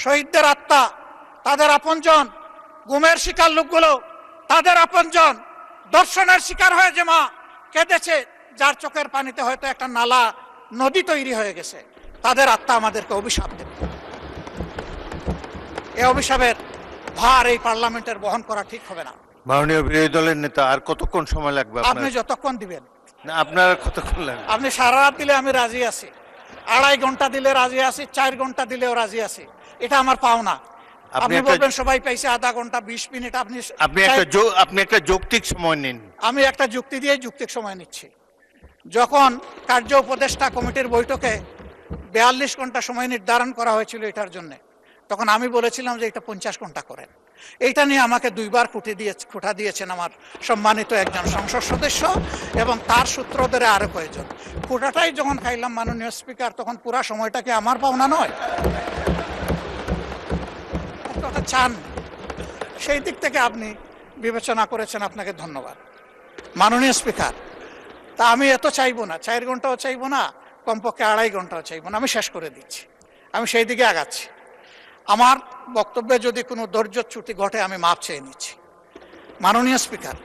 শহীদদের আত্মা, তাদের আপনজন, গুমের শিকার লোকগুলো তাদের আপনজন, দর্শনের শিকার হয়ে যে মা কেঁদেছে, যার চোখের পানিতে হয়তো একটা নালা নদী তৈরি হয়ে গেছে, তাদের আত্মা আমাদেরকে অভিশাপ দেবে। এই অভিশাপের ভার এই পার্লামেন্টের বহন করা ঠিক হবে না। মাননীয় বিরোধী দলের নেতা, আর কতক্ষণ সময় লাগবে? আপনি যতক্ষণ দিবেন। না, আপনার কতক্ষণ লাগবে? আপনি সারা রাত দিলে আমি রাজি আছি, 2.5 ঘন্টা দিলে রাজি আছি, 4 ঘন্টা দিলেও রাজি আছি। এটা আমার পাওনা। আপনি বলবেন সবাই পাইছে আধা ঘন্টা 20 মিনিট, আপনি একটা যৌক্তিক সময় নিন। আমি একটা যুক্তি দিয়ে যৌক্তিক সময় নিচ্ছি। যখন কার্য উপদেষ্টা কমিটির বৈঠকে 42 ঘন্টা সময় নির্ধারণ করা হয়েছিল এটার জন্য, তখন আমি বলেছিলাম যে এটা 50 ঘন্টা করেন। এইটা নিয়ে আমাকে 2 বার খুঁটা দিয়েছেন আমার সম্মানিত একজন সংসদ সদস্য এবং তার সূত্র ধরে আরো কয়েকজন। খুঁটাটাই যখন খাইলাম মাননীয় স্পিকার, তখন পুরা সময়টা কি আমার পাওনা নয়? ওটা চান, সেই দিক থেকে আপনি বিবেচনা করেছেন, আপনাকে ধন্যবাদ মাননীয় স্পিকার। তা আমি এত চাইবো না, 4 ঘন্টাও চাইবো না, কমপক্ষে 2.5 ঘন্টাও চাইবো না, আমি শেষ করে দিচ্ছি। আমি সেই দিকে আগাচ্ছি। আমার বক্তব্যে যদি কোনো ধৈর্যচ্যুতি ঘটে আমি মাপ চেয়ে নিচ্ছি। মাননীয় স্পিকার,